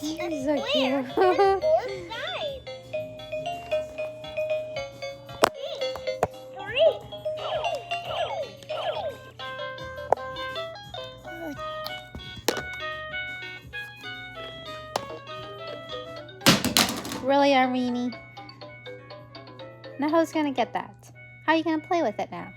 He's so cute. Really, Armini? Now who's gonna get that? How are you gonna play with it now?